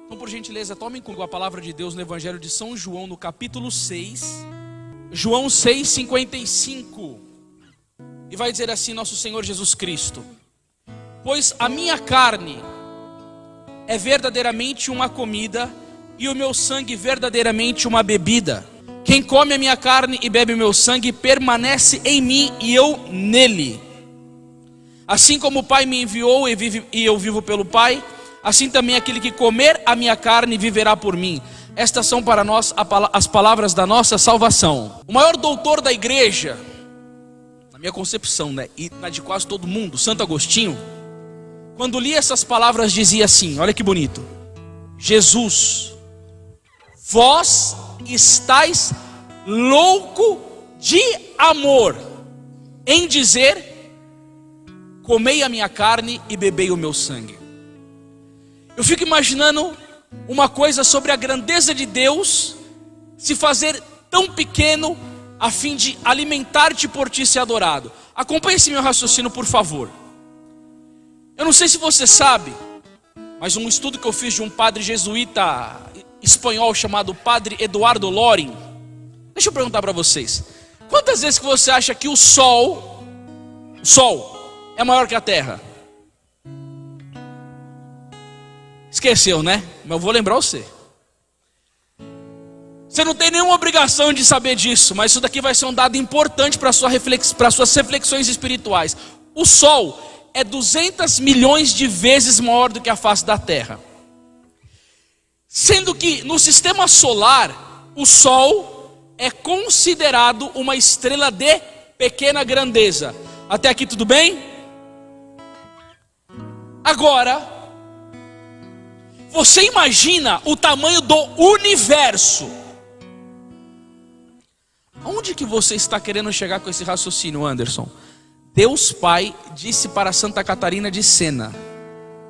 Então, por gentileza, tomem comigo a palavra de Deus no Evangelho de São João, no capítulo 6. João 6:55. E vai dizer assim nosso Senhor Jesus Cristo: pois a minha carne é verdadeiramente uma comida, e o meu sangue verdadeiramente uma bebida. Quem come a minha carne e bebe o meu sangue permanece em mim e eu nele. Assim como o Pai me enviou e eu vivo pelo Pai, assim também aquele que comer a minha carne viverá por mim. Estas são para nós as palavras da nossa salvação. O maior doutor da igreja, na minha concepção, né, e na de quase todo mundo, Santo Agostinho, quando lia essas palavras dizia assim, olha que bonito: Jesus, vós estáis louco de amor em dizer: comei a minha carne e bebei o meu sangue. Eu fico imaginando uma coisa sobre a grandeza de Deus se fazer tão pequeno a fim de alimentar-te por ti ser adorado. Acompanhe esse meu raciocínio, por favor. Eu não sei se você sabe, mas um estudo que eu fiz de um padre jesuíta espanhol chamado Padre Eduardo Loring. Deixa eu perguntar para vocês: quantas vezes que você acha que o Sol é maior que a Terra? Esqueceu, né? Mas eu vou lembrar você. Você não tem nenhuma obrigação de saber disso, mas isso daqui vai ser um dado importante para suas reflexões espirituais. O Sol é 200 milhões de vezes maior do que a face da Terra. Sendo que no sistema solar, o Sol é considerado uma estrela de pequena grandeza. Até aqui tudo bem? Agora, você imagina o tamanho do universo. Aonde que você está querendo chegar com esse raciocínio, Anderson? Deus Pai disse para Santa Catarina de Sena: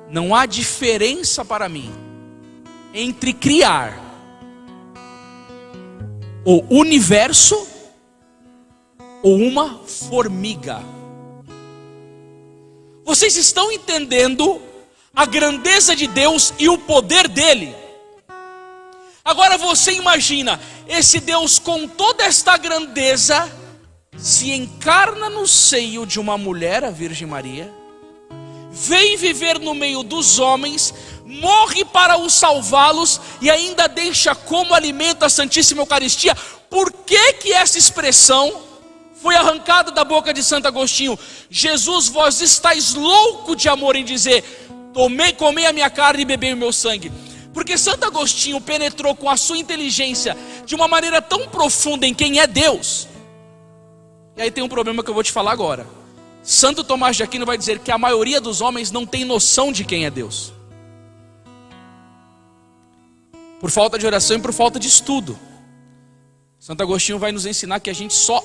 não há diferença para mim entre criar o universo ou uma formiga. Vocês estão entendendo a grandeza de Deus e o poder dele? Agora você imagina, esse Deus com toda esta grandeza se encarna no seio de uma mulher, a Virgem Maria, vem viver no meio dos homens, morre para os salvá-los e ainda deixa como alimento a Santíssima Eucaristia. Por que que essa expressão foi arrancada da boca de Santo Agostinho? Jesus, vós estáis louco de amor em dizer: comei a minha carne e bebei o meu sangue. Porque Santo Agostinho penetrou com a sua inteligência de uma maneira tão profunda em quem é Deus. E aí tem um problema que eu vou te falar agora. Santo Tomás de Aquino vai dizer que a maioria dos homens não tem noção de quem é Deus, por falta de oração e por falta de estudo. Santo Agostinho vai nos ensinar que a gente só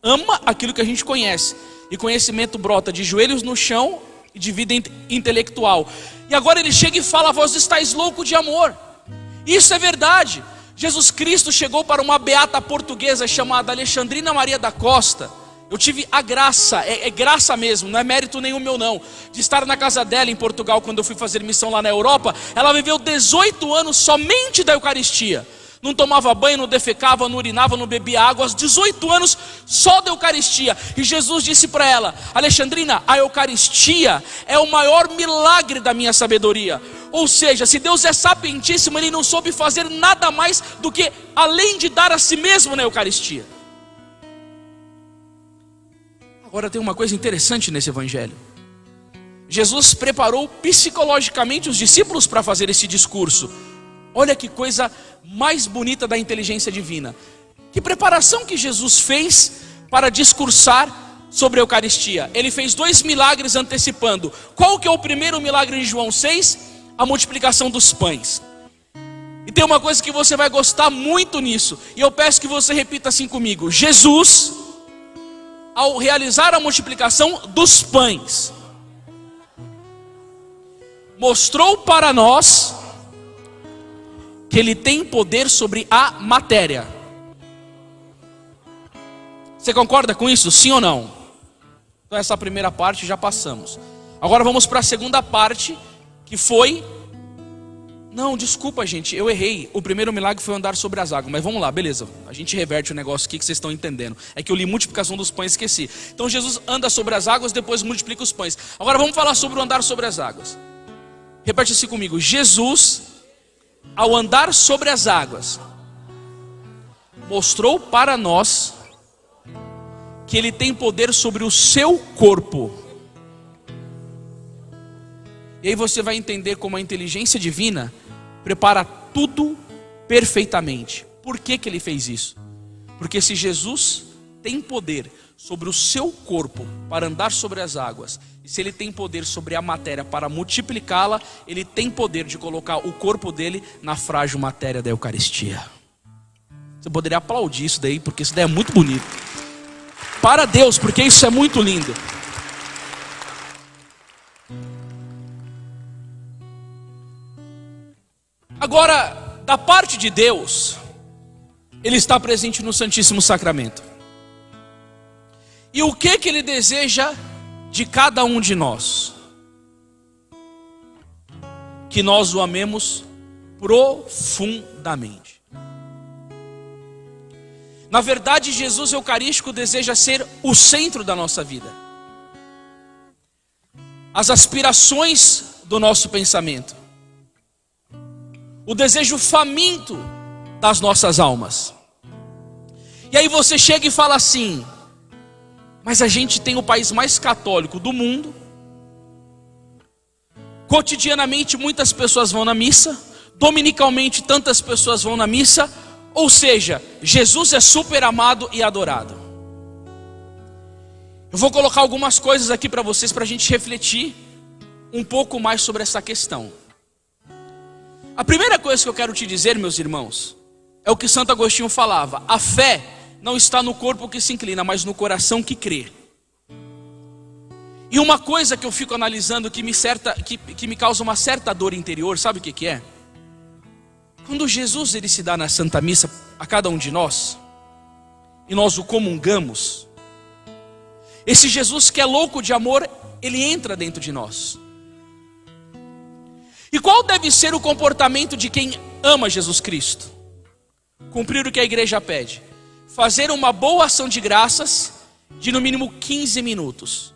ama aquilo que a gente conhece, e conhecimento brota de joelhos no chão e de vida intelectual. E agora ele chega e fala: vós estáis louco de amor. Isso é verdade. Jesus Cristo chegou para uma beata portuguesa chamada Alexandrina Maria da Costa. Eu tive a graça, é graça mesmo, não é mérito nenhum meu não, de estar na casa dela em Portugal quando eu fui fazer missão lá na Europa. Ela viveu 18 anos somente da Eucaristia. Não tomava banho, não defecava, não urinava, não bebia água. Aos 18 anos só da Eucaristia. E Jesus disse para ela: Alexandrina, a Eucaristia é o maior milagre da minha sabedoria. Ou seja, se Deus é sapientíssimo, Ele não soube fazer nada mais do que além de dar a si mesmo na Eucaristia. Agora tem uma coisa interessante nesse evangelho. Jesus preparou psicologicamente os discípulos para fazer esse discurso. Olha que coisa mais bonita da inteligência divina. Que preparação que Jesus fez para discursar sobre a Eucaristia. Ele fez 2 milagres antecipando. Qual que é o primeiro milagre de João 6? A multiplicação dos pães. E tem uma coisa que você vai gostar muito nisso, e eu peço que você repita assim comigo: Jesus, ao realizar a multiplicação dos pães, mostrou para nós que Ele tem poder sobre a matéria. Você concorda com isso? Sim ou não? Então essa primeira parte já passamos. Agora vamos para a segunda parte, que foi Não, desculpa gente, eu errei. O primeiro milagre foi andar sobre as águas. Mas vamos lá, beleza. A gente reverte o negócio aqui que vocês estão entendendo. É que eu li multiplicação dos pães e esqueci. Então Jesus anda sobre as águas, depois multiplica os pães. Agora vamos falar sobre o andar sobre as águas. Repete assim comigo. Jesus, ao andar sobre as águas, mostrou para nós que Ele tem poder sobre o seu corpo. E aí você vai entender como a inteligência divina prepara tudo perfeitamente. Por que Ele fez isso? Porque se Jesus tem poder sobre o seu corpo para andar sobre as águas, e se Ele tem poder sobre a matéria para multiplicá-la, Ele tem poder de colocar o corpo dele na frágil matéria da Eucaristia. Você poderia aplaudir isso daí, porque isso daí é muito bonito. Para Deus, porque isso é muito lindo. Agora, da parte de Deus, Ele está presente no Santíssimo Sacramento. E o que Ele deseja de cada um de nós? Que nós o amemos profundamente. Na verdade, Jesus Eucarístico deseja ser o centro da nossa vida. As aspirações do nosso pensamento. O desejo faminto das nossas almas. E aí você chega e fala assim: mas a gente tem o país mais católico do mundo. Cotidianamente muitas pessoas vão na missa. Dominicalmente tantas pessoas vão na missa. Ou seja, Jesus é super amado e adorado. Eu vou colocar algumas coisas aqui para vocês, para a gente refletir um pouco mais sobre essa questão. A primeira coisa que eu quero te dizer, meus irmãos, é o que Santo Agostinho falava: a fé não está no corpo que se inclina, mas no coração que crê. E uma coisa que eu fico analisando que me causa uma certa dor interior, sabe o que é? Quando Jesus ele se dá na Santa Missa a cada um de nós, e nós o comungamos, esse Jesus que é louco de amor, ele entra dentro de nós. E qual deve ser o comportamento de quem ama Jesus Cristo? Cumprir o que a igreja pede. Fazer uma boa ação de graças de no mínimo 15 minutos.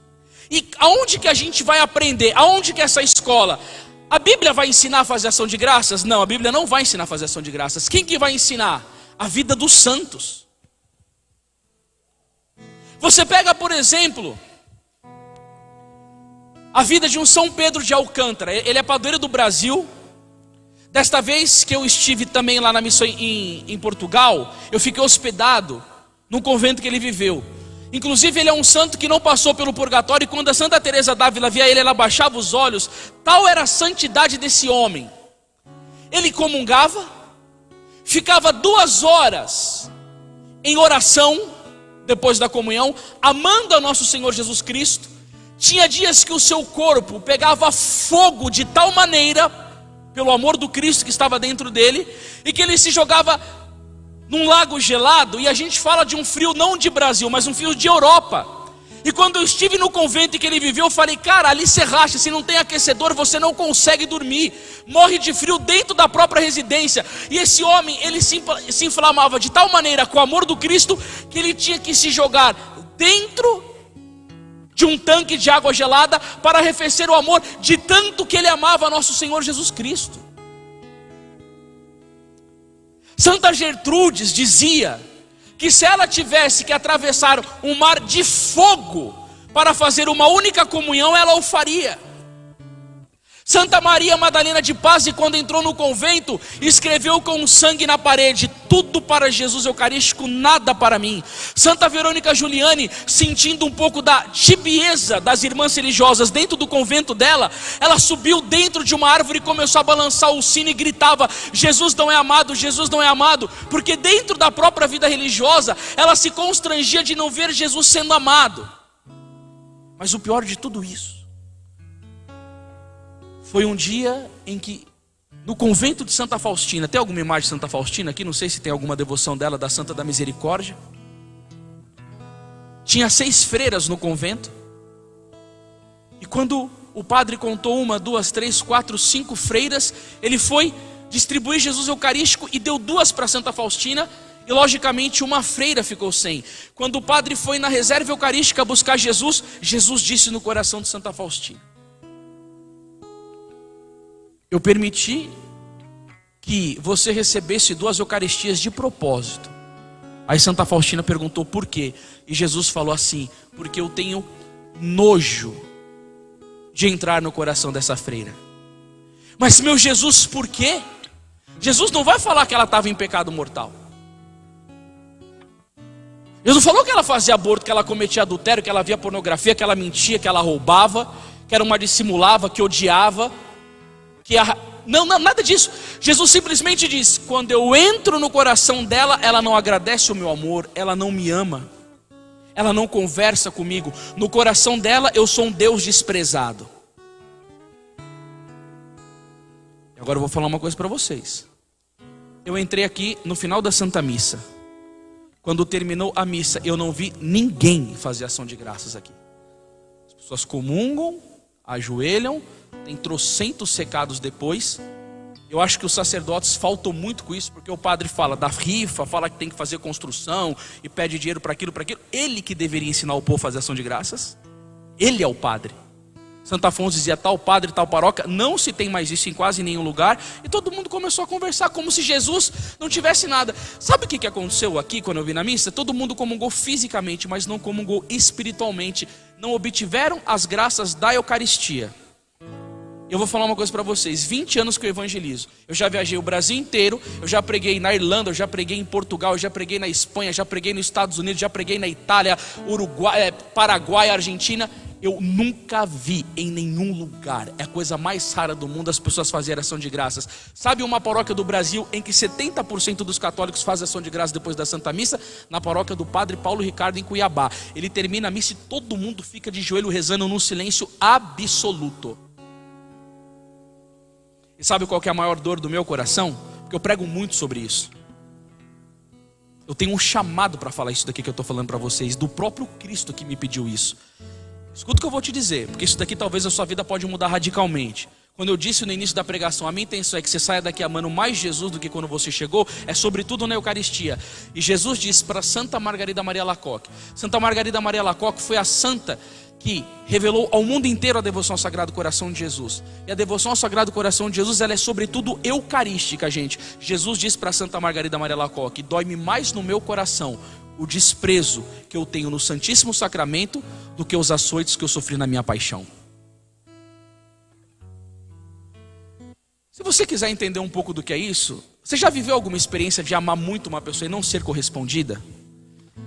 E aonde que a gente vai aprender? Aonde que é essa escola? A Bíblia vai ensinar a fazer ação de graças? Não, a Bíblia não vai ensinar a fazer ação de graças. Quem que vai ensinar? A vida dos santos. Você pega, por exemplo, a vida de um São Pedro de Alcântara. Ele é padroeiro do Brasil. Desta vez que eu estive também lá na missão em Portugal, eu fiquei hospedado no convento que ele viveu. Inclusive ele é um santo que não passou pelo purgatório. E quando a Santa Teresa d'Ávila via ele, ela baixava os olhos. Tal era a santidade desse homem. Ele comungava, ficava 2 horas em oração depois da comunhão, amando a nosso Senhor Jesus Cristo. Tinha dias que o seu corpo pegava fogo de tal maneira, pelo amor do Cristo que estava dentro dele, e que ele se jogava num lago gelado. E a gente fala de um frio não de Brasil, mas um frio de Europa. E quando eu estive no convento em que ele viveu, eu falei: cara, ali você racha, se não tem aquecedor você não consegue dormir, morre de frio dentro da própria residência. E esse homem, ele se inflamava de tal maneira com o amor do Cristo, que ele tinha que se jogar dentro de um tanque de água gelada para arrefecer o amor, de tanto que ele amava nosso Senhor Jesus Cristo. Santa Gertrudes dizia que se ela tivesse que atravessar um mar de fogo para fazer uma única comunhão, ela o faria. Santa Maria Madalena de Paz, quando entrou no convento, escreveu com sangue na parede: tudo para Jesus Eucarístico, nada para mim. Santa Verônica Giuliani, sentindo um pouco da tibieza das irmãs religiosas dentro do convento dela, ela subiu dentro de uma árvore e começou a balançar o sino e gritava: Jesus não é amado, Jesus não é amado. Porque dentro da própria vida religiosa, ela se constrangia de não ver Jesus sendo amado. Mas o pior de tudo isso foi um dia em que, no convento de Santa Faustina, tem alguma imagem de Santa Faustina aqui? Não sei se tem alguma devoção dela, da Santa da Misericórdia. Tinha 6 freiras no convento. E quando o padre contou 1, 2, 3, 4, 5 freiras, ele foi Distribuiu Jesus Eucarístico e deu 2 para Santa Faustina. E logicamente uma freira ficou sem. Quando o padre foi na reserva eucarística buscar Jesus, Jesus disse no coração de Santa Faustina: eu permiti que você recebesse 2 Eucaristias de propósito. Aí Santa Faustina perguntou por quê? E Jesus falou assim: porque eu tenho nojo de entrar no coração dessa freira. Mas meu Jesus, por quê? Jesus não vai falar que ela estava em pecado mortal. Jesus falou que ela fazia aborto, que ela cometia adultério, que ela via pornografia, que ela mentia, que ela roubava, que era uma dissimulava, que odiava, Não, nada disso. Jesus simplesmente diz: quando eu entro no coração dela, ela não agradece o meu amor, ela não me ama, ela não conversa comigo. No coração dela eu sou um Deus desprezado. Agora eu vou falar uma coisa para vocês. Eu entrei aqui no final da Santa Missa. Quando terminou a missa, eu não vi ninguém fazer ação de graças aqui. As pessoas comungam, ajoelham, tem trocentos secados depois. Eu acho que os sacerdotes faltam muito com isso, porque o padre fala da rifa, fala que tem que fazer construção e pede dinheiro para aquilo, para aquilo. Ele que deveria ensinar o povo a fazer ação de graças. Ele é o padre. Santo Afonso dizia: tal padre, tal paróquia. Não se tem mais isso em quase nenhum lugar. E todo mundo começou a conversar como se Jesus não tivesse nada. Sabe o que aconteceu aqui quando eu vi na missa? Todo mundo comungou fisicamente, mas não comungou espiritualmente. Não obtiveram as graças da Eucaristia. Eu vou falar uma coisa para vocês: 20 anos que eu evangelizo. Eu já viajei o Brasil inteiro. Eu já preguei na Irlanda, eu já preguei em Portugal, eu já preguei na Espanha, já preguei nos Estados Unidos, já preguei na Itália, Uruguai, Paraguai, Argentina. Eu nunca vi em nenhum lugar, é a coisa mais rara do mundo, as pessoas fazerem ação de graças. Sabe uma paróquia do Brasil em que 70% dos católicos fazem ação de graças depois da Santa Missa? Na paróquia do Padre Paulo Ricardo, em Cuiabá. Ele termina a missa e todo mundo fica de joelho rezando num silêncio absoluto. E sabe qual que é a maior dor do meu coração? Porque eu prego muito sobre isso. Eu tenho um chamado para falar isso daqui que eu estou falando para vocês, do próprio Cristo que me pediu isso. Escuta o que eu vou te dizer, porque isso daqui talvez a sua vida pode mudar radicalmente. Quando eu disse no início da pregação, a minha intenção é que você saia daqui amando mais Jesus do que quando você chegou, é sobretudo na Eucaristia. E Jesus disse para Santa Margarida Maria Alacoque. Santa Margarida Maria Alacoque foi a santa que revelou ao mundo inteiro a devoção ao Sagrado Coração de Jesus. E a devoção ao Sagrado Coração de Jesus, ela é sobretudo eucarística, gente. Jesus disse para Santa Margarida Maria Alacoque: dói-me mais no meu coração o desprezo que eu tenho no Santíssimo Sacramento do que os açoites que eu sofri na minha paixão. Se você quiser entender um pouco do que é isso, você já viveu alguma experiência de amar muito uma pessoa e não ser correspondida?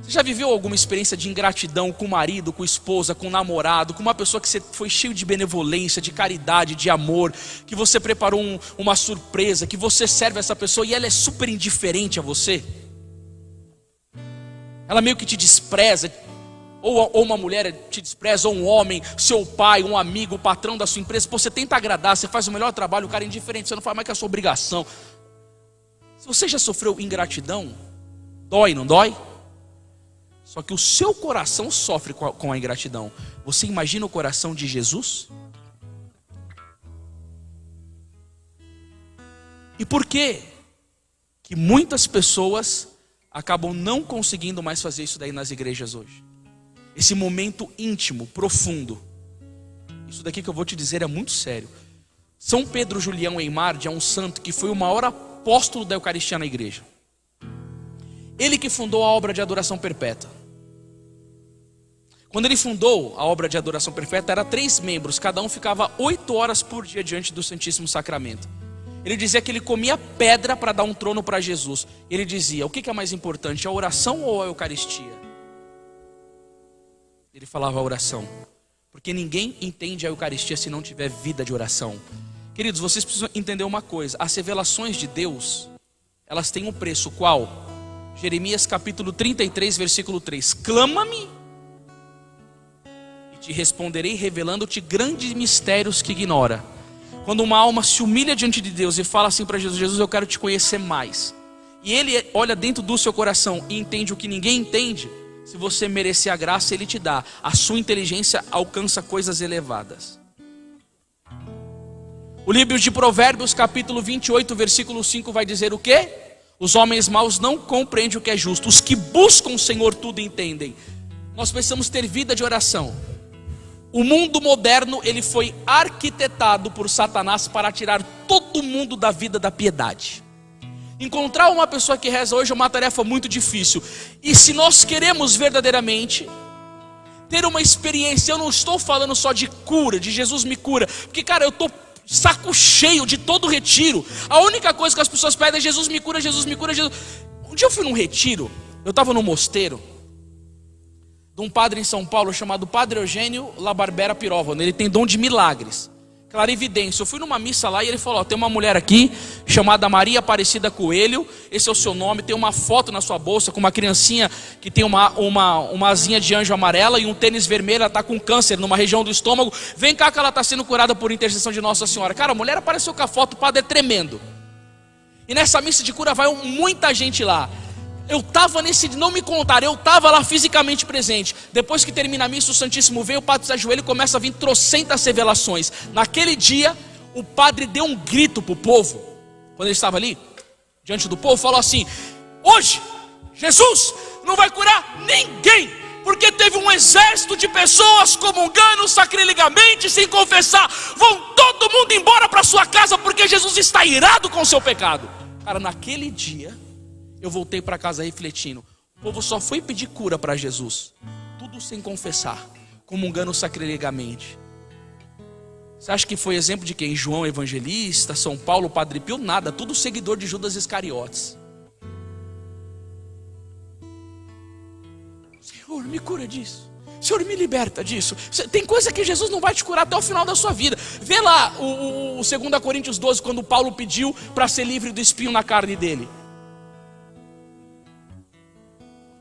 Você já viveu alguma experiência de ingratidão com o marido, com a esposa, com o namorado, com uma pessoa que você foi cheio de benevolência, de caridade, de amor, que você preparou uma surpresa, que você serve essa pessoa e ela é super indiferente a você? Ela meio que te despreza, ou uma mulher te despreza, ou um homem, seu pai, um amigo, o patrão da sua empresa. Pô, você tenta agradar, você faz o melhor trabalho, o cara é indiferente, você não faz mais que a sua obrigação. Se você já sofreu ingratidão, dói, não dói? Só que o seu coração sofre com a ingratidão. Você imagina o coração de Jesus? E por que muitas pessoas acabam não conseguindo mais fazer isso daí nas igrejas hoje? Esse momento íntimo, profundo. Isso daqui que eu vou te dizer é muito sério. São Pedro Julião Eymard é um santo que foi o maior apóstolo da Eucaristia na igreja. Ele que fundou a obra de adoração perpétua. Quando ele fundou a obra de adoração perpétua, era 3 membros, cada um ficava 8 horas por dia diante do Santíssimo Sacramento. Ele dizia que ele comia pedra para dar um trono para Jesus. Ele dizia: o que é mais importante, a oração ou a Eucaristia? Ele falava a oração, porque ninguém entende a Eucaristia se não tiver vida de oração. Queridos, vocês precisam entender uma coisa: as revelações de Deus, elas têm um preço. Qual? Jeremias capítulo 33, versículo 3: clama-me e te responderei, revelando-te grandes mistérios que ignora. Quando uma alma se humilha diante de Deus e fala assim para Jesus: Jesus, eu quero te conhecer mais, e ele olha dentro do seu coração e entende o que ninguém entende, se você merecer a graça, ele te dá. A sua inteligência alcança coisas elevadas. O livro de Provérbios, capítulo 28, versículo 5, vai dizer o quê? Os homens maus não compreendem o que é justo. Os que buscam o Senhor tudo entendem. Nós precisamos ter vida de oração. O mundo moderno, ele foi arquitetado por Satanás para tirar todo mundo da vida da piedade. Encontrar uma pessoa que reza hoje é uma tarefa muito difícil. E se nós queremos verdadeiramente ter uma experiência, eu não estou falando só de cura, de Jesus me cura, porque cara, eu estou saco cheio de todo retiro. A única coisa que as pessoas pedem é Jesus me cura, Jesus me cura, Jesus. Um dia eu fui num retiro, eu estava no mosteiro de um padre em São Paulo chamado Padre Eugênio Labarbera Piróvano. Ele tem dom de milagres, clarividência. Eu fui numa missa lá e ele falou: tem uma mulher aqui chamada Maria Aparecida Coelho, esse é o seu nome, tem uma foto na sua bolsa com uma criancinha que tem uma asinha de anjo amarela e um tênis vermelho. Ela está com câncer numa região do estômago, vem cá que ela está sendo curada por intercessão de Nossa Senhora. Cara, a mulher apareceu com a foto, o padre é tremendo. E nessa missa de cura vai muita gente lá. Eu estava nesse, não me contaram, eu estava lá fisicamente presente. Depois que termina a missa, o Santíssimo veio, o padre se ajoelha e começa a vir trocentas revelações. Naquele dia, o padre deu um grito para o povo, quando ele estava ali, diante do povo, falou assim: hoje, Jesus não vai curar ninguém, porque teve um exército de pessoas comungando sacrilegamente, sem confessar. Vão todo mundo embora para sua casa, porque Jesus está irado com o seu pecado. Cara, naquele dia eu voltei para casa refletindo. O povo só foi pedir cura para Jesus, tudo sem confessar, comungando sacrilegamente. Você acha que foi exemplo de quem? João Evangelista, São Paulo, Padre Pio? Nada, tudo seguidor de Judas Iscariotes. Senhor, me cura disso. Senhor, me liberta disso. Tem coisa que Jesus não vai te curar até o final da sua vida. Vê lá o 2 Coríntios 12, quando Paulo pediu para ser livre do espinho na carne dele.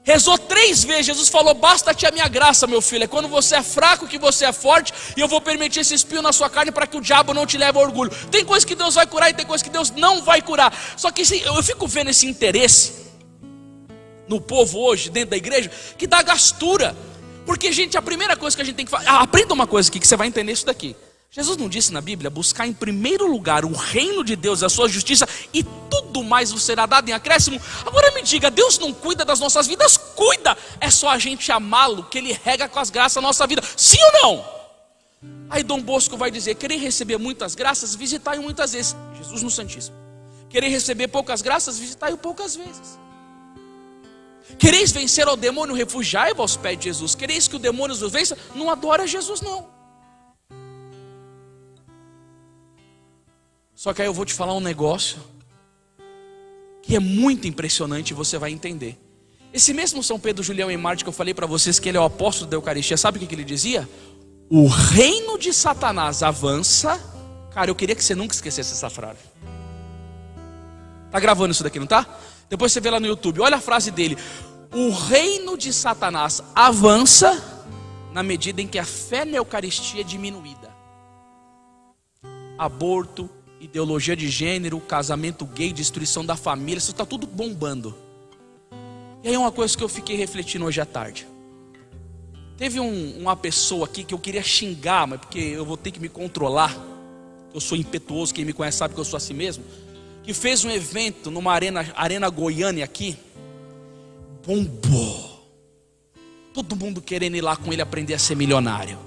Rezou 3 vezes, Jesus falou: basta-te a minha graça, meu filho. É quando você é fraco que você é forte, e eu vou permitir esse espinho na sua carne para que o diabo não te leve ao orgulho. Tem coisa que Deus vai curar e tem coisa que Deus não vai curar. Só que eu fico vendo esse interesse no povo hoje, dentro da igreja, que dá gastura. Porque, gente, a primeira coisa que a gente tem que fazer, aprenda uma coisa aqui que você vai entender isso daqui. Jesus não disse na Bíblia: buscar em primeiro lugar o reino de Deus, a sua justiça, e tudo mais vos será dado em acréscimo? Agora me diga, Deus não cuida das nossas vidas? Cuida, é só a gente amá-lo, que Ele rega com as graças a nossa vida, sim ou não? Aí Dom Bosco vai dizer: querer receber muitas graças, visitai-o muitas vezes. Jesus no Santíssimo. Querer receber poucas graças, visitai-o poucas vezes. Quereis vencer ao demônio, refugiai-vos aos pés de Jesus. Quereis que o demônio vos vença? Não adora Jesus não. Só que aí eu vou te falar um negócio que é muito impressionante e você vai entender. Esse mesmo São Pedro Julião em Marte que eu falei para vocês que ele é o apóstolo da Eucaristia, sabe o que ele dizia? O reino de Satanás avança. Cara, eu queria que você nunca esquecesse essa frase. Tá gravando isso daqui, não tá? Depois você vê lá no YouTube, olha a frase dele: o reino de Satanás avança na medida em que a fé na Eucaristia é diminuída. Aborto, ideologia de gênero, casamento gay, destruição da família, isso está tudo bombando. E aí uma coisa que eu fiquei refletindo hoje à tarde. Teve uma pessoa aqui que eu queria xingar, mas porque eu vou ter que me controlar, eu sou impetuoso, quem me conhece sabe que eu sou assim mesmo, que fez um evento numa arena Goiânia aqui, bombou, todo mundo querendo ir lá com ele aprender a ser milionário,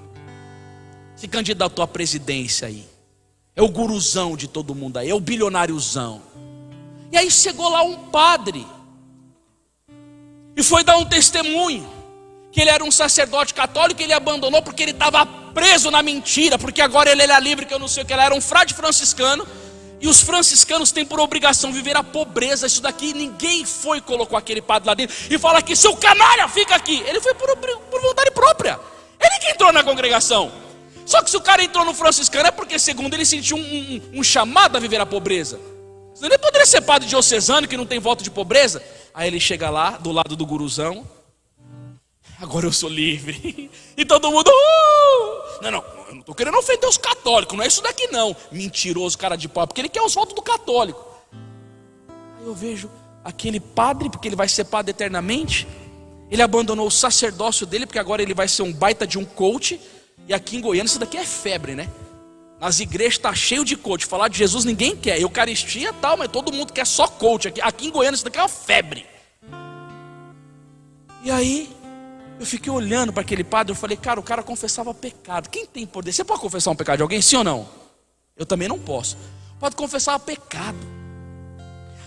se candidatou à presidência aí, é o guruzão de todo mundo aí, é o bilionáriozão. E aí chegou lá um padre e foi dar um testemunho que ele era um sacerdote católico e ele abandonou porque ele estava preso na mentira, porque agora ele era livre, que eu não sei o que, ele era um frade franciscano. E os franciscanos têm por obrigação viver a pobreza. Isso daqui ninguém foi e colocou aquele padre lá dentro e fala que seu canalha fica aqui. Ele foi por vontade própria. Ele que entrou na congregação. Só que se o cara entrou no franciscano é porque segundo ele sentiu um chamado a viver a pobreza. Senão ele poderia ser padre diocesano que não tem voto de pobreza. Aí ele chega lá do lado do guruzão: agora eu sou livre. E todo mundo Não, eu não estou querendo ofender os católicos, não é isso daqui não. Mentiroso, cara de pau, porque ele quer os votos do católico. Aí eu vejo aquele padre, porque ele vai ser padre eternamente, ele abandonou o sacerdócio dele, porque agora ele vai ser um baita de um coach. E aqui em Goiânia isso daqui é febre, né? Nas igrejas está cheio de coach. Falar de Jesus ninguém quer. Eucaristia tal, mas todo mundo quer só coach. Aqui em Goiânia isso daqui é uma febre. E aí, eu fiquei olhando para aquele padre. Eu falei, cara, o cara confessava pecado. Quem tem poder? Você pode confessar um pecado de alguém? Sim ou não? Eu também não posso. Pode confessar pecado.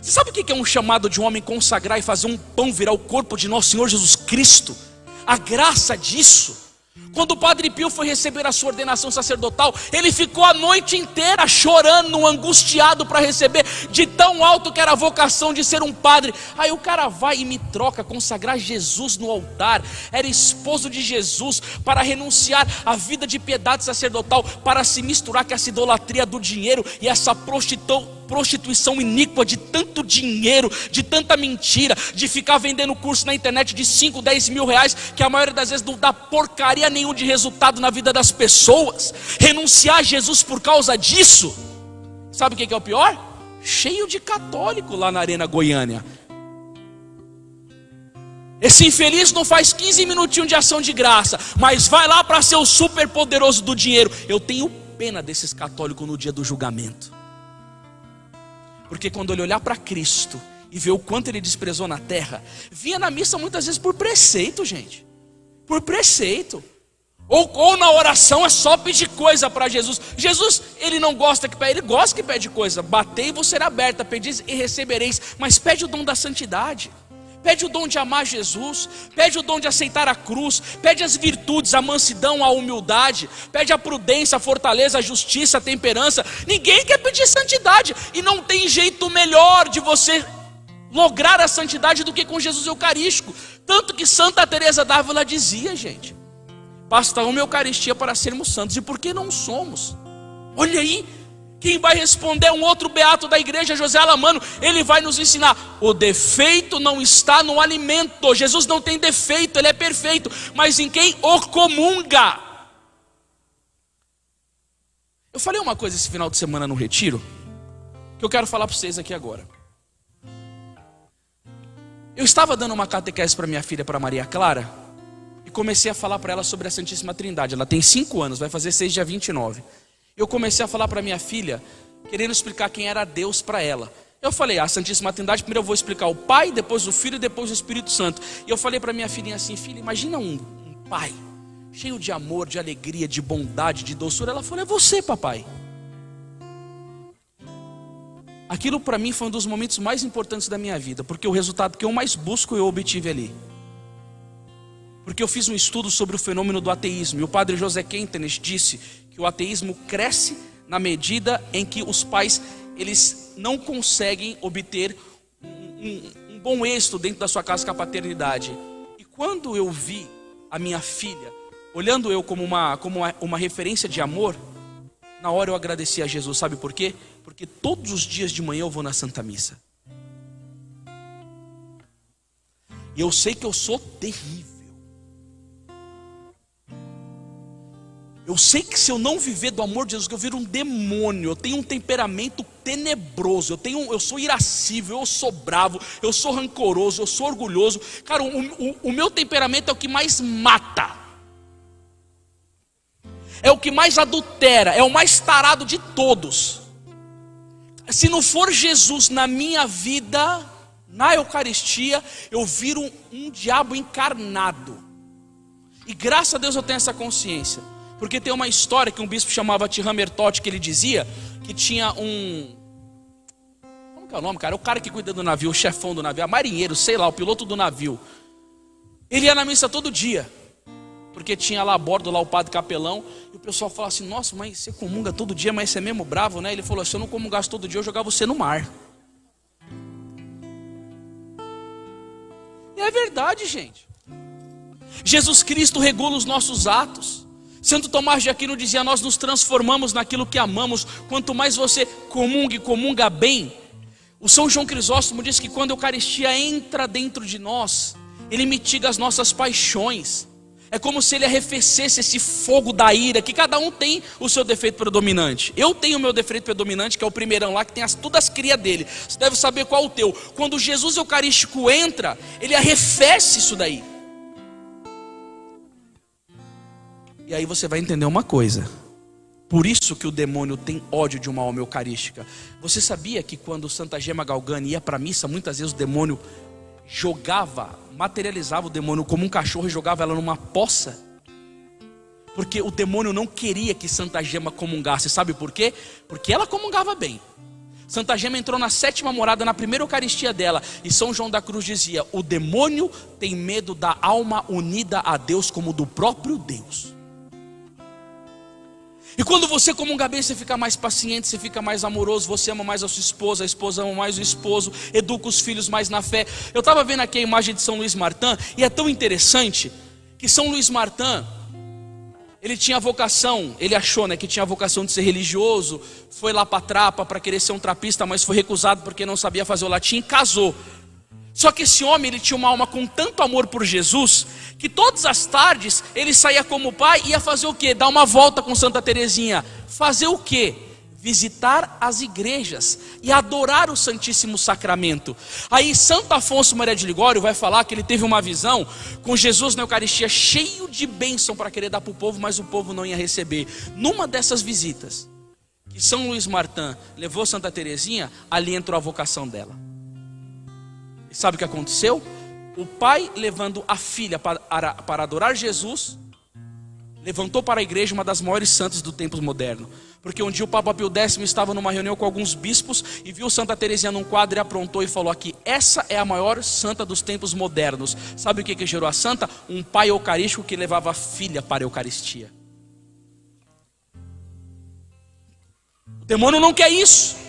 Você sabe o que é um chamado de um homem consagrar e fazer um pão virar o corpo de nosso Senhor Jesus Cristo? A graça disso. Quando o Padre Pio foi receber a sua ordenação sacerdotal, ele ficou a noite inteira chorando, angustiado para receber, de tão alto que era a vocação de ser um padre. Aí o cara vai e me troca, consagrar Jesus no altar. Era esposo de Jesus, para renunciar à vida de piedade sacerdotal, para se misturar com essa idolatria do dinheiro e essa prostituição iníqua de tanto dinheiro, de tanta mentira, de ficar vendendo curso na internet de 5, 10 mil reais, que a maioria das vezes não dá porcaria nenhum de resultado na vida das pessoas. Renunciar a Jesus por causa disso. Sabe o que é o pior? Cheio de católico lá na Arena Goiânia. Esse infeliz não faz 15 minutinhos de ação de graça, mas vai lá para ser o super poderoso do dinheiro. Eu tenho pena desses católicos no dia do julgamento. Porque quando ele olhar para Cristo e ver o quanto ele desprezou na terra, vinha na missa muitas vezes por preceito, gente. Por preceito. Ou na oração é só pedir coisa para Jesus. Jesus, ele não gosta que pede, ele gosta que pede coisa. Batei e vos será aberta, pedis e recebereis. Mas pede o dom da santidade. Pede o dom de amar Jesus, pede o dom de aceitar a cruz, pede as virtudes, a mansidão, a humildade, pede a prudência, a fortaleza, a justiça, a temperança. Ninguém quer pedir santidade, e não tem jeito melhor de você lograr a santidade do que com Jesus Eucarístico. Tanto que Santa Teresa d'Ávila dizia, gente, basta uma Eucaristia para sermos santos. E por que não somos? Olha aí. Quem vai responder é um outro beato da igreja, José Alamano. Ele vai nos ensinar: o defeito não está no alimento. Jesus não tem defeito, ele é perfeito. Mas em quem o comunga. Eu falei uma coisa esse final de semana no retiro, que eu quero falar para vocês aqui agora. Eu estava dando uma catequese para minha filha, para Maria Clara, e comecei a falar para ela sobre a Santíssima Trindade. Ela tem 5 anos, vai fazer 6 dia 29. Eu comecei a falar para minha filha, querendo explicar quem era Deus para ela. Eu falei, a Santíssima Trindade, primeiro eu vou explicar o Pai, depois o Filho e depois o Espírito Santo. E eu falei para minha filhinha assim, filha, imagina um pai, cheio de amor, de alegria, de bondade, de doçura. Ela falou, é você, papai. Aquilo para mim foi um dos momentos mais importantes da minha vida, porque o resultado que eu mais busco eu obtive ali. Porque eu fiz um estudo sobre o fenômeno do ateísmo, e o padre José Quentenes disse que o ateísmo cresce na medida em que os pais, eles não conseguem obter um bom êxito dentro da sua casa com a paternidade. E quando eu vi a minha filha, olhando eu como uma referência de amor, na hora eu agradeci a Jesus. Sabe por quê? Porque todos os dias de manhã eu vou na Santa Missa. E eu sei que eu sou terrível. Eu sei que se eu não viver do amor de Jesus, que eu viro um demônio. Eu tenho um temperamento tenebroso. Eu sou irascível, eu sou bravo, eu sou rancoroso, eu sou orgulhoso. Cara, o meu temperamento é o que mais mata. É o que mais adultera, é o mais tarado de todos. Se não for Jesus na minha vida, na Eucaristia, eu viro um diabo encarnado. E graças a Deus eu tenho essa consciência. Porque tem uma história que um bispo chamava Tihamer Todt, que ele dizia que tinha um... Como que é o nome, cara? O cara que cuida do navio, o chefão do navio, marinheiro, sei lá, o piloto do navio. Ele ia na missa todo dia. Porque tinha lá a bordo lá o padre capelão. E o pessoal falava assim, nossa, mas você comunga todo dia, mas você é mesmo bravo, né? Ele falou, se eu não comungasse todo dia, eu jogava você no mar. E é verdade, gente. Jesus Cristo regula os nossos atos. Santo Tomás de Aquino dizia, nós nos transformamos naquilo que amamos. Quanto mais você comunga bem. O São João Crisóstomo diz que quando a Eucaristia entra dentro de nós, ele mitiga as nossas paixões. É como se ele arrefecesse esse fogo da ira, que cada um tem o seu defeito predominante. Eu tenho o meu defeito predominante, que é o primeirão lá, que tem todas as crias dele. Você deve saber qual é o teu. Quando Jesus Eucarístico entra, ele arrefece isso daí. E aí você vai entender uma coisa. Por isso que o demônio tem ódio de uma alma eucarística. Você sabia que quando Santa Gema Galgani ia para a missa, muitas vezes o demônio materializava o demônio como um cachorro e jogava ela numa poça? Porque o demônio não queria que Santa Gema comungasse. Sabe por quê? Porque ela comungava bem. Santa Gema entrou na 7ª morada, na primeira Eucaristia dela, e São João da Cruz dizia: o demônio tem medo da alma unida a Deus como do próprio Deus. E quando você comunga bem, você fica mais paciente, você fica mais amoroso, você ama mais a sua esposa, a esposa ama mais o esposo, educa os filhos mais na fé. Eu estava vendo aqui a imagem de São Luís Martin, e é tão interessante que São Luís Martin, ele tinha vocação, ele achou, que tinha vocação de ser religioso, foi lá para a trapa para querer ser um trapista, mas foi recusado porque não sabia fazer o latim e casou. Só que esse homem, ele tinha uma alma com tanto amor por Jesus, que todas as tardes ele saía como pai e ia fazer o quê? Dar uma volta com Santa Teresinha. Fazer o quê? Visitar as igrejas e adorar o Santíssimo Sacramento. Aí Santo Afonso Maria de Ligório vai falar que ele teve uma visão com Jesus na Eucaristia cheio de bênção para querer dar para o povo, mas o povo não ia receber. Numa dessas visitas que São Luís Martin levou Santa Teresinha, ali entrou a vocação dela. E sabe o que aconteceu? O pai, levando a filha para adorar Jesus, levantou para a igreja uma das maiores santas do tempo moderno. Porque um dia o Papa Pio X estava numa reunião com alguns bispos e viu Santa Teresinha num quadro e aprontou e falou aqui: essa é a maior santa dos tempos modernos. Sabe o que gerou a santa? Um pai eucarístico que levava a filha para a Eucaristia. O demônio não quer isso.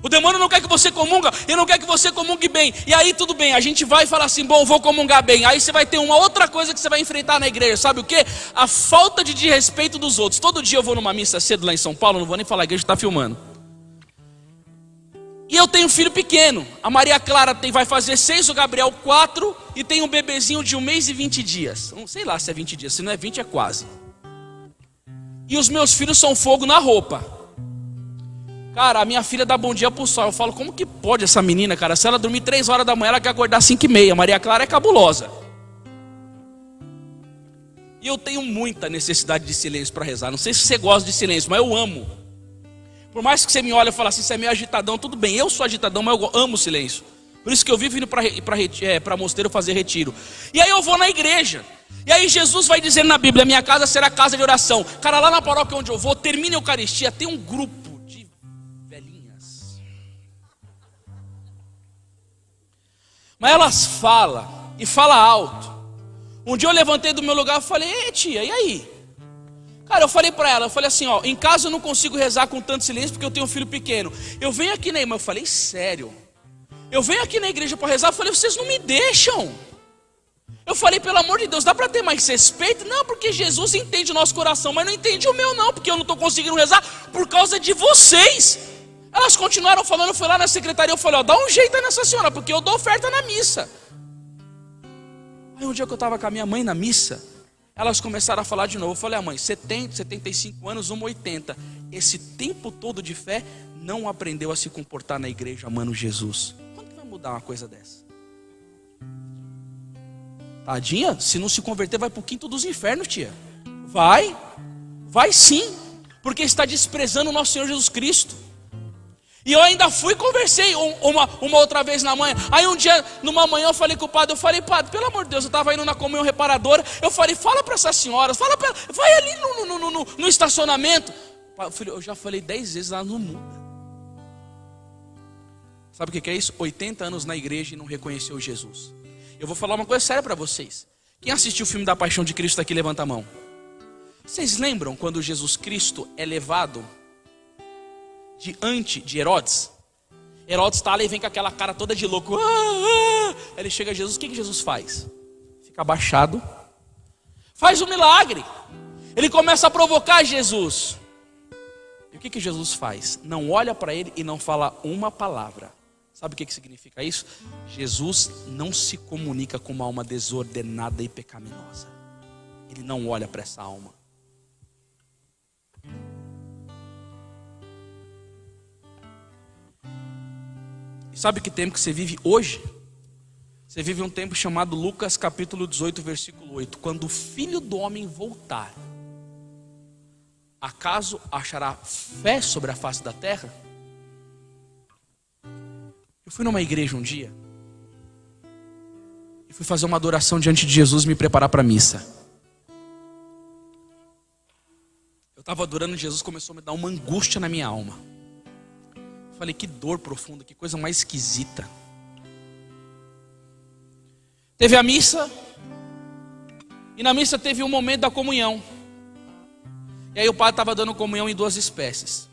O demônio não quer que você comunga, ele não quer que você comungue bem. E aí tudo bem, a gente vai falar assim: bom, vou comungar bem. Aí você vai ter uma outra coisa que você vai enfrentar na igreja. Sabe o quê? A falta de desrespeito dos outros. Todo dia eu vou numa missa cedo lá em São Paulo, não vou nem falar, a igreja está filmando. E eu tenho um filho pequeno. A Maria Clara vai fazer 6, o Gabriel 4. E tem um bebezinho de 1 mês e 20 dias. Não sei lá se é 20 dias, se não é 20 é quase. E os meus filhos são fogo na roupa. Cara, a minha filha dá bom dia pro sol. Eu falo: como que pode essa menina, cara? Se ela dormir 3 horas da manhã, ela quer acordar 5h30. Maria Clara é cabulosa. E eu tenho muita necessidade de silêncio para rezar. Não sei se você gosta de silêncio, mas eu amo. Por mais que você me olhe e fale assim: você é meio agitadão, tudo bem, eu sou agitadão, mas eu amo silêncio. Por isso que eu vivo indo para mosteiro fazer retiro. E aí eu vou na igreja. E aí Jesus vai dizer na Bíblia: minha casa será casa de oração. Cara, lá na paróquia onde eu vou, termina a Eucaristia, tem um grupo. Mas elas falam, e falam alto. Um dia eu levantei do meu lugar e falei: ei tia, e aí? Cara, eu falei pra ela, eu falei assim: ó, em casa eu não consigo rezar com tanto silêncio porque eu tenho um filho pequeno. Eu venho aqui na irmã, eu falei sério. Eu venho aqui na igreja para rezar, eu falei: vocês não me deixam. Eu falei: pelo amor de Deus, dá para ter mais respeito? Não, porque Jesus entende o nosso coração, mas não entende o meu não, porque eu não estou conseguindo rezar por causa de vocês. Elas continuaram falando, eu fui lá na secretaria, eu falei: ó, dá um jeito aí nessa senhora, porque eu dou oferta na missa. Aí um dia que eu estava com a minha mãe na missa, elas começaram a falar de novo. Eu falei: mãe, 70, 75 anos, 80. Esse tempo todo de fé, não aprendeu a se comportar na igreja amando Jesus. Quando que vai mudar uma coisa dessa? Tadinha, se não se converter, vai para o quinto dos infernos, tia. Vai sim, porque está desprezando o nosso Senhor Jesus Cristo. E eu ainda fui e conversei uma outra vez na manhã. Aí um dia, numa manhã, eu falei com o padre, padre, pelo amor de Deus, eu estava indo na comunhão reparadora. Eu falei: fala para essas senhoras, fala para ela, vai ali no estacionamento. Eu já falei 10 vezes, ela não muda. Sabe o que é isso? 80 anos na igreja e não reconheceu Jesus. Eu vou falar uma coisa séria para vocês. Quem assistiu o filme da Paixão de Cristo aqui, levanta a mão. Vocês lembram quando Jesus Cristo é levado diante de Herodes? Herodes está lá e vem com aquela cara toda de louco. Ele chega a Jesus, o que Jesus faz? Fica abaixado, faz um milagre. Ele começa a provocar Jesus. E o que Jesus faz? Não olha para ele e não fala uma palavra. Sabe o que significa isso? Jesus não se comunica com uma alma desordenada e pecaminosa. Ele não olha para essa alma. Sabe que tempo que você vive hoje? Você vive um tempo chamado Lucas capítulo 18, versículo 8. Quando o Filho do Homem voltar, acaso achará fé sobre a face da terra? Eu fui numa igreja um dia e fui fazer uma adoração diante de Jesus e me preparar para a missa. Eu estava adorando Jesus, começou a me dar uma angústia na minha alma. Eu falei, que dor profunda, que coisa mais esquisita. Teve a missa, e na missa teve um momento da comunhão. E aí o padre estava dando comunhão em 2 espécies.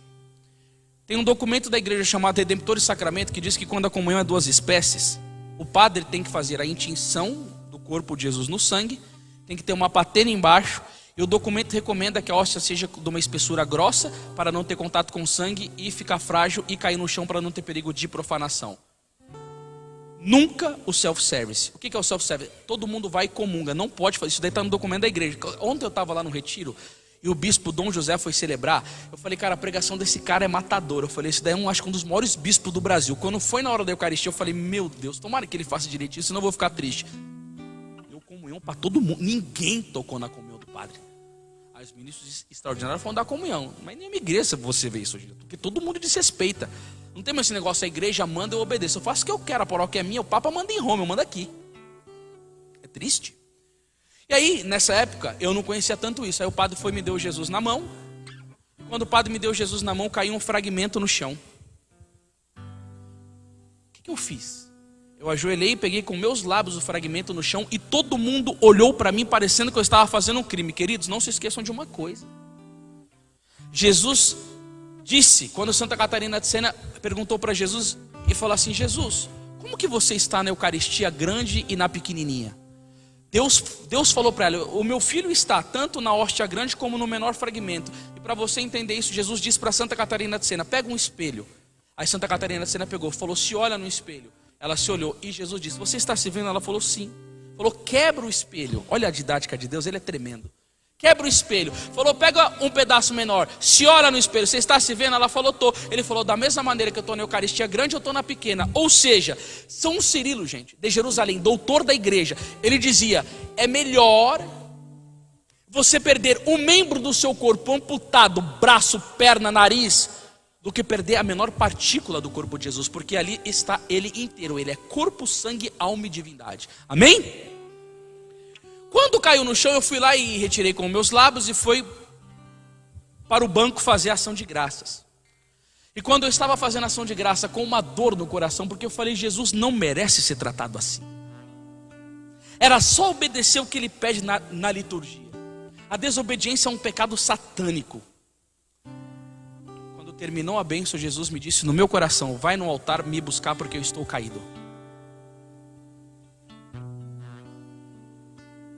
Tem um documento da igreja chamado Redemptor e Sacramento que diz que quando a comunhão é 2 espécies, o padre tem que fazer a intinção do corpo de Jesus no sangue, tem que ter uma patena embaixo, e o documento recomenda que a hóstia seja de uma espessura grossa para não ter contato com o sangue e ficar frágil e cair no chão para não ter perigo de profanação. Nunca o self-service. O que é o self-service? Todo mundo vai e comunga, não pode fazer, isso daí está no documento da igreja. Ontem eu estava lá no retiro e o bispo Dom José foi celebrar. Eu falei, cara, a pregação desse cara é matadora. Eu falei, esse daí é acho que um dos maiores bispos do Brasil. Quando foi na hora da Eucaristia, eu falei, meu Deus, tomara que ele faça direitinho, senão eu vou ficar triste. Deu comunhão para todo mundo, ninguém tocou na comunhão do padre. Aí os ministros extraordinários foram dar comunhão. Mas nem uma igreja você vê isso hoje, porque todo mundo desrespeita. Não tem mais esse negócio, a igreja manda, eu obedeço. Eu faço o que eu quero, a paróquia é minha, o Papa manda em Roma, eu mando aqui. É triste. E aí, nessa época, eu não conhecia tanto isso. Aí o padre foi e me deu Jesus na mão. Quando o padre me deu Jesus na mão, caiu um fragmento no chão. O que eu fiz? Eu ajoelhei e peguei com meus lábios o fragmento no chão e todo mundo olhou para mim parecendo que eu estava fazendo um crime. Queridos, não se esqueçam de uma coisa. Jesus disse, quando Santa Catarina de Sena perguntou para Jesus e falou assim, Jesus, como que você está na Eucaristia grande e na pequenininha? Deus falou para ela, o meu filho está tanto na hóstia grande como no menor fragmento. E para você entender isso, Jesus disse para Santa Catarina de Sena, pega um espelho. Aí Santa Catarina de Sena pegou, falou, se olha no espelho. Ela se olhou e Jesus disse, você está se vendo? Ela falou, sim. Falou, quebra o espelho. Olha a didática de Deus, ele é tremendo. Quebra o espelho. Falou, pega um pedaço menor. Se olha no espelho, você está se vendo? Ela falou, tô. Ele falou, da mesma maneira que eu estou na Eucaristia grande, eu estou na pequena. Ou seja, São Cirilo, gente, de Jerusalém, doutor da igreja, ele dizia, é melhor você perder um membro do seu corpo amputado, braço, perna, nariz, do que perder a menor partícula do corpo de Jesus, porque ali está ele inteiro. Ele é corpo, sangue, alma e divindade. Amém? Quando caiu no chão, eu fui lá e retirei com meus lábios e fui para o banco fazer ação de graças. E quando eu estava fazendo ação de graça com uma dor no coração, porque eu falei, Jesus não merece ser tratado assim. Era só obedecer o que ele pede na liturgia. A desobediência é um pecado satânico. Quando terminou a bênção, Jesus me disse no meu coração, vai no altar me buscar porque eu estou caído.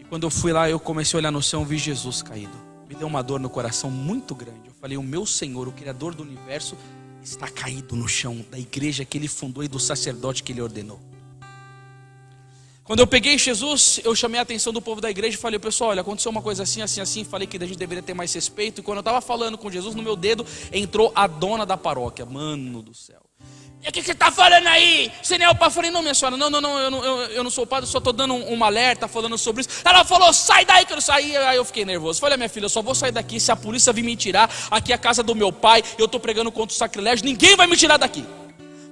Quando eu fui lá, eu comecei a olhar no céu e vi Jesus caído. Me deu uma dor no coração muito grande. Eu falei, o meu Senhor, o Criador do universo, está caído no chão da igreja que ele fundou e do sacerdote que ele ordenou. Quando eu peguei Jesus, eu chamei a atenção do povo da igreja e falei, pessoal, olha, aconteceu uma coisa assim, assim, assim. Falei que a gente deveria ter mais respeito. E quando eu estava falando com Jesus, no meu dedo entrou a dona da paróquia. Mano do céu. E o que você está falando aí? Você nem é o padre? Eu falei, não, minha senhora, eu não sou o padre, eu só estou dando um alerta falando sobre isso. Ela falou, sai daí que eu não saí. Aí eu fiquei nervoso. Falei, minha filha, eu só vou sair daqui se a polícia vir me tirar. Aqui é a casa do meu pai, eu estou pregando contra o sacrilégio, ninguém vai me tirar daqui.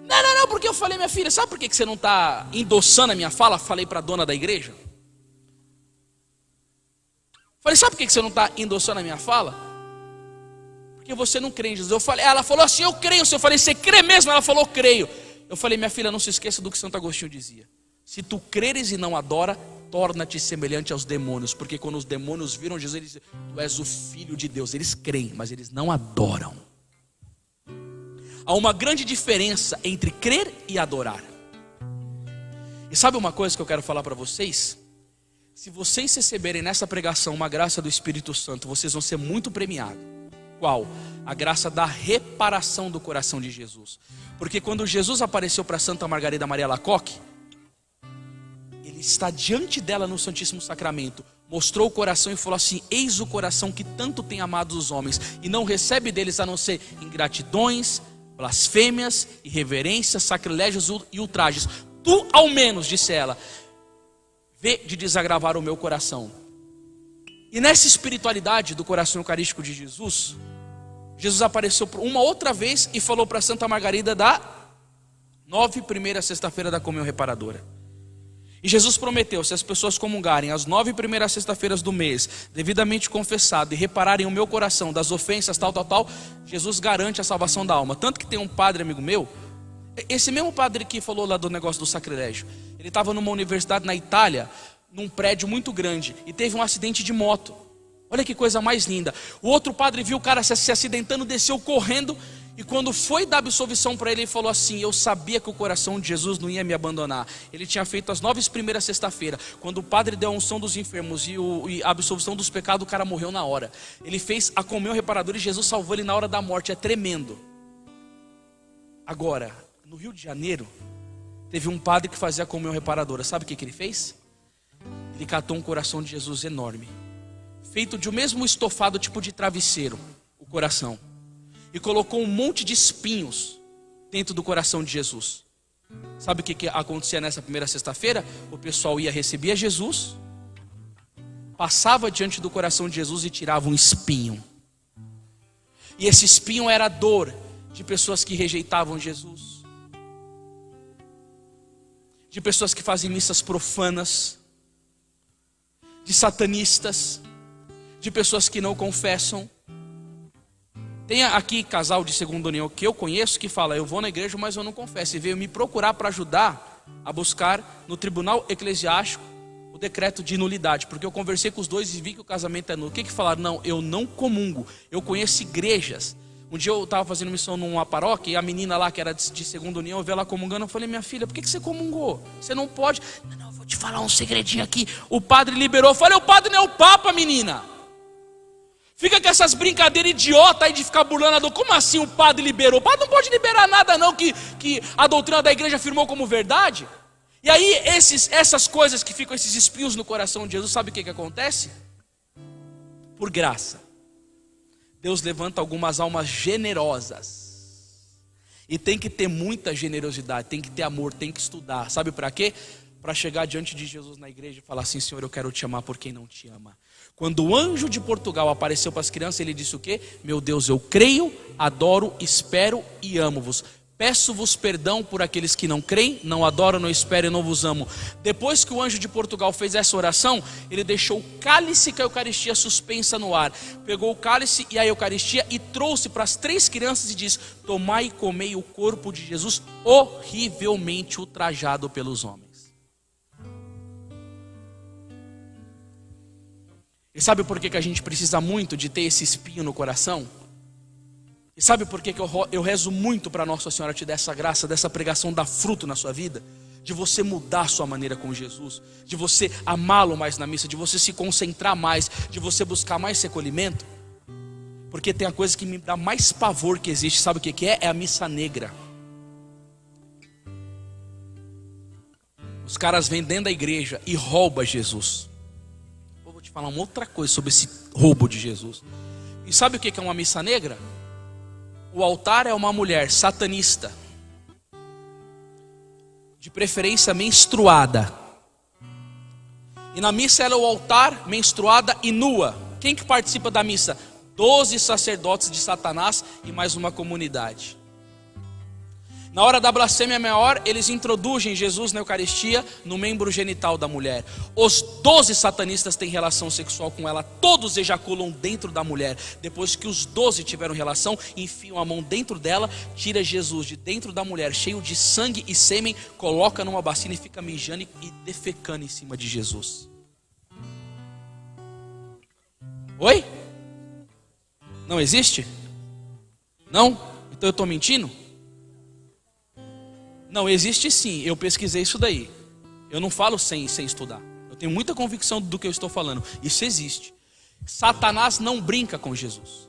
Não, porque eu falei, minha filha, sabe por que você não está endossando a minha fala? Falei para a dona da igreja. Falei, sabe por que você não está endossando a minha fala? Porque você não crê em Jesus. Ela falou assim, eu creio. Eu falei, você crê mesmo? Ela falou, creio. Eu falei, minha filha, não se esqueça do que Santo Agostinho dizia. Se tu creres e não adora, torna-te semelhante aos demônios. Porque quando os demônios viram Jesus, eles diziam, tu és o filho de Deus. Eles creem, mas eles não adoram. Há uma grande diferença entre crer e adorar. E sabe uma coisa que eu quero falar para vocês? Se vocês receberem nessa pregação uma graça do Espírito Santo, vocês vão ser muito premiados. Qual? A graça da reparação do coração de Jesus. Porque quando Jesus apareceu para Santa Margarida Maria Alacoque, ele está diante dela no Santíssimo Sacramento, mostrou o coração e falou assim, eis o coração que tanto tem amado os homens, e não recebe deles a não ser ingratidões, blasfêmias, irreverências, sacrilégios e ultrajes. Tu ao menos, disse ela, vê de desagravar o meu coração. E nessa espiritualidade do coração eucarístico de Jesus, Jesus apareceu uma outra vez e falou para Santa Margarida da 9ª sexta-feira da comunhão reparadora. E Jesus prometeu, se as pessoas comungarem as 9 primeiras sexta-feiras do mês, devidamente confessado, e repararem o meu coração das ofensas, tal, Jesus garante a salvação da alma. Tanto que tem um padre amigo meu, esse mesmo padre que falou lá do negócio do sacrilégio, ele estava numa universidade na Itália, num prédio muito grande, e teve um acidente de moto. Olha que coisa mais linda. O outro padre viu o cara se acidentando, desceu correndo, e quando foi dar absolvição para ele, ele falou assim: eu sabia que o coração de Jesus não ia me abandonar. Ele tinha feito as 9 primeiras sexta-feira. Quando o padre deu a unção dos enfermos e a absolvição dos pecados, o cara morreu na hora. Ele fez a comunhão reparadora e Jesus salvou ele na hora da morte. É tremendo. Agora, no Rio de Janeiro, teve um padre que fazia a comunhão reparadora. Sabe o que ele fez? Ele catou um coração de Jesus enorme, feito de o mesmo estofado tipo de travesseiro, o coração, e colocou um monte de espinhos dentro do coração de Jesus. Sabe o que acontecia nessa primeira sexta-feira? O pessoal ia receber Jesus, passava diante do coração de Jesus e tirava um espinho. E esse espinho era a dor de pessoas que rejeitavam Jesus, de pessoas que fazem missas profanas, de satanistas, de pessoas que não confessam. Tem aqui casal de segunda união que eu conheço que fala: eu vou na igreja, mas eu não confesso. E veio me procurar para ajudar a buscar no tribunal eclesiástico o decreto de nulidade, porque eu conversei com os dois e vi que o casamento é nulo. O que falaram? Não, eu não comungo. Eu conheço igrejas. Um dia eu estava fazendo missão numa paróquia e a menina lá que era de segunda união, eu vi ela comungando. Eu falei: minha filha, por que você comungou? Você não pode. Não, eu vou te falar um segredinho aqui. O padre liberou. Eu falei: o padre não é o papa, menina. Fica com essas brincadeiras idiotas aí de ficar burlando a doutrina. Como assim o padre liberou? O padre não pode liberar nada não que a doutrina da igreja afirmou como verdade. E aí essas coisas que ficam, esses espinhos no coração de Jesus, sabe o que acontece? Por graça, Deus levanta algumas almas generosas. E tem que ter muita generosidade, tem que ter amor, tem que estudar. Sabe para quê? Para chegar diante de Jesus na igreja e falar assim: Senhor, eu quero te amar por quem não te ama. Quando o anjo de Portugal apareceu para as crianças, ele disse o quê? Meu Deus, eu creio, adoro, espero e amo-vos. Peço-vos perdão por aqueles que não creem, não adoram, não esperam e não vos amo. Depois que o anjo de Portugal fez essa oração, ele deixou o cálice com a Eucaristia suspensa no ar. Pegou o cálice e a Eucaristia e trouxe para as 3 crianças e disse: tomai e comei o corpo de Jesus, horrivelmente ultrajado pelos homens. E sabe por que a gente precisa muito de ter esse espinho no coração? E sabe por que eu rezo muito para Nossa Senhora te dar essa graça, dessa pregação dar fruto na sua vida? De você mudar a sua maneira com Jesus, de você amá-lo mais na missa, de você se concentrar mais, de você buscar mais recolhimento. Porque tem a coisa que me dá mais pavor que existe, sabe o que é? É a missa negra. Os caras vêm dentro da igreja e roubam Jesus. Eu vou te falar uma outra coisa sobre esse roubo de Jesus. E sabe o que é uma missa negra? O altar é uma mulher satanista, de preferência menstruada. E na missa ela é o altar, menstruada e nua. Quem que participa da missa? 12 sacerdotes de Satanás e mais uma comunidade. Na hora da blasfêmia maior, eles introduzem Jesus na Eucaristia no membro genital da mulher. Os 12 satanistas têm relação sexual com ela, todos ejaculam dentro da mulher. Depois que os 12 tiveram relação, enfiam a mão dentro dela, tira Jesus de dentro da mulher, cheio de sangue e sêmen, coloca numa bacia e fica mijando e defecando em cima de Jesus. Oi? Não existe? Não? Então eu estou mentindo? Não, existe sim, eu pesquisei isso daí. Eu não falo sem estudar. Eu tenho muita convicção do que eu estou falando. Isso existe. Satanás não brinca com Jesus.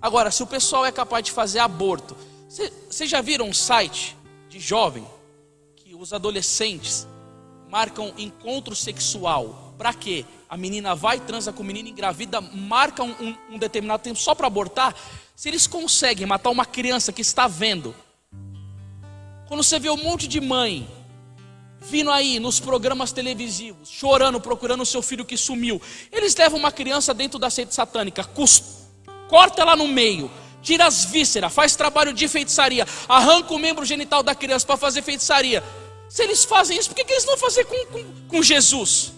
Agora, se o pessoal é capaz de fazer aborto, vocês já viram um site de jovem que os adolescentes marcam encontro sexual? Para quê? A menina vai, transa com o menino, engravida, marca um determinado tempo só para abortar. Se eles conseguem matar uma criança que está vendo, quando você vê um monte de mãe vindo aí nos programas televisivos, chorando, procurando o seu filho que sumiu. Eles levam uma criança dentro da seita satânica, corta ela no meio, tira as vísceras, faz trabalho de feitiçaria, arranca o membro genital da criança para fazer feitiçaria. Se eles fazem isso, por que eles não fazem com Jesus?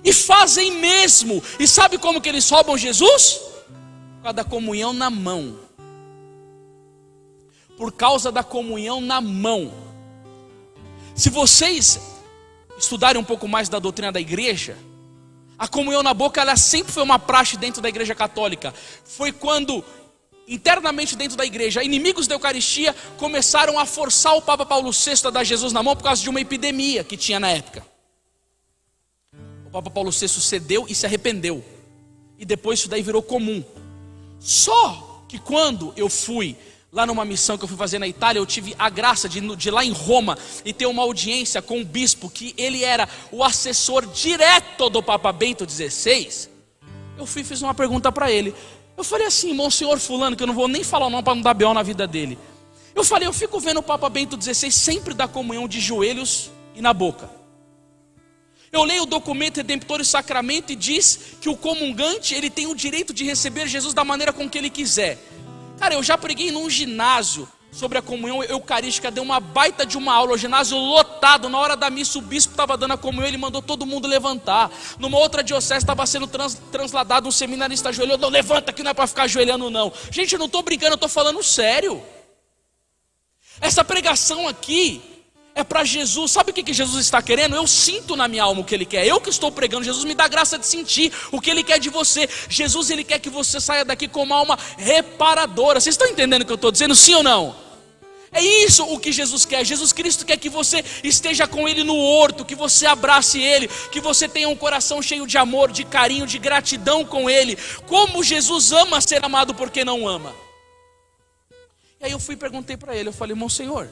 E fazem mesmo. E sabe como que eles roubam Jesus? Por causa da comunhão na mão. Por causa da comunhão na mão. Se vocês estudarem um pouco mais da doutrina da igreja, a comunhão na boca, ela sempre foi uma praxe dentro da igreja católica. Foi quando, internamente dentro da igreja, inimigos da Eucaristia começaram a forçar o Papa Paulo VI a dar Jesus na mão por causa de uma epidemia que tinha na época. O Papa Paulo VI cedeu e se arrependeu. E depois isso daí virou comum. Só que quando eu fui lá numa missão que eu fui fazer na Itália, eu tive a graça de ir lá em Roma e ter uma audiência com um bispo, que ele era o assessor direto do Papa Bento XVI. Eu fiz uma pergunta para ele. Eu falei assim: Monsenhor fulano, que eu não vou nem falar o nome para não dar B.O. na vida dele. Eu falei: eu fico vendo o Papa Bento XVI sempre dar comunhão de joelhos e na boca. Eu leio o documento Redemptoris Sacramento e diz que o comungante, ele tem o direito de receber Jesus da maneira com que ele quiser. Cara, eu já preguei num ginásio sobre a comunhão eucarística, deu uma baita de uma aula, o ginásio lotado. Na hora da missa o bispo estava dando a comunhão, ele mandou todo mundo levantar. Numa outra diocese estava sendo transladado um seminarista ajoelhando: não, levanta que não é para ficar ajoelhando não. Gente, eu não estou brincando, eu estou falando sério. Essa pregação aqui é para Jesus. Sabe o que Jesus está querendo? Eu sinto na minha alma o que Ele quer. Eu que estou pregando, Jesus me dá graça de sentir o que Ele quer de você. Jesus, Ele quer que você saia daqui com uma alma reparadora. Vocês estão entendendo o que eu estou dizendo? Sim ou não? É isso o que Jesus quer. Jesus Cristo quer que você esteja com Ele no horto, que você abrace Ele, que você tenha um coração cheio de amor, de carinho, de gratidão com Ele. Como Jesus ama ser amado porque não ama. E aí eu fui e perguntei para ele, eu falei: Monsenhor,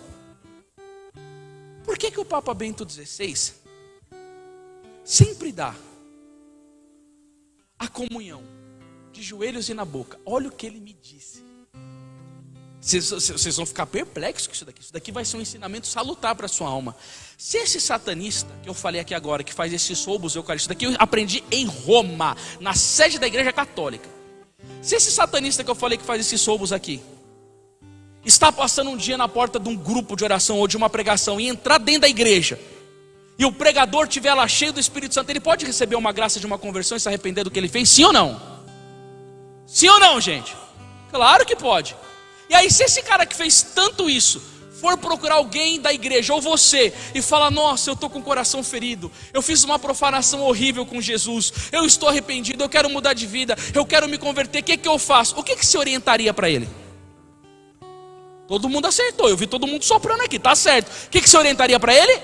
por que o Papa Bento XVI sempre dá a comunhão de joelhos e na boca? Olha o que ele me disse. Vocês vão ficar perplexos com isso daqui. Isso daqui vai ser um ensinamento salutar para a sua alma. Se esse satanista que eu falei aqui agora, que faz esses roubos eucarísticos, daqui eu aprendi em Roma, na sede da igreja católica. Se esse satanista que eu falei que faz esses roubos aqui está passando um dia na porta de um grupo de oração ou de uma pregação e entrar dentro da igreja, e o pregador estiver lá cheio do Espírito Santo, ele pode receber uma graça de uma conversão e se arrepender do que ele fez? Sim ou não? Sim ou não, gente? Claro que pode. E aí, se esse cara que fez tanto isso for procurar alguém da igreja, ou você, e falar: nossa, eu estou com o coração ferido, eu fiz uma profanação horrível com Jesus, eu estou arrependido, eu quero mudar de vida, eu quero me converter, o que eu faço? O que se orientaria para ele? Todo mundo acertou, eu vi todo mundo soprando aqui, tá certo. O que se orientaria para ele?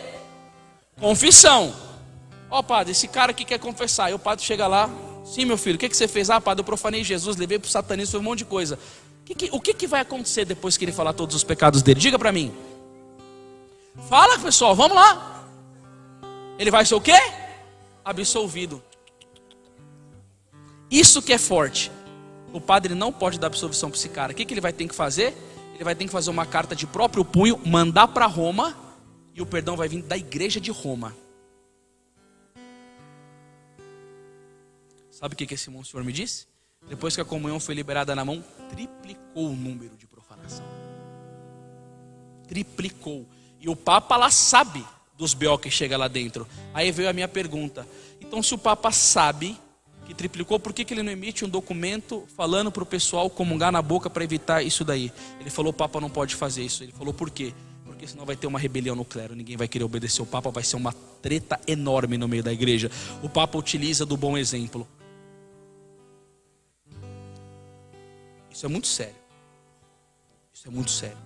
Confissão. Ó, padre, esse cara aqui quer confessar. Aí o padre chega lá: sim, meu filho, o que você fez? Ah, padre, eu profanei Jesus, levei para o satanismo, foi um monte de coisa. O que vai acontecer depois que ele falar todos os pecados dele? Diga para mim. Fala, pessoal, vamos lá. Ele vai ser o quê? Absolvido. Isso que é forte. O padre não pode dar absolvição para esse cara. O que ele vai ter que fazer? Ele vai ter que fazer uma carta de próprio punho, mandar para Roma, e o perdão vai vir da igreja de Roma. Sabe o que esse monsenhor me disse? Depois que a comunhão foi liberada na mão, triplicou o número de profanação. Triplicou. E o Papa lá sabe dos B.O. que chega lá dentro. Aí veio a minha pergunta: então, se o Papa sabe que triplicou, por que ele não emite um documento falando para o pessoal comungar na boca para evitar isso daí? Ele falou: o Papa não pode fazer isso. Ele falou: por quê? Porque senão vai ter uma rebelião no clero, ninguém vai querer obedecer o Papa, vai ser uma treta enorme no meio da igreja. O Papa utiliza do bom exemplo. Isso é muito sério. Isso é muito sério.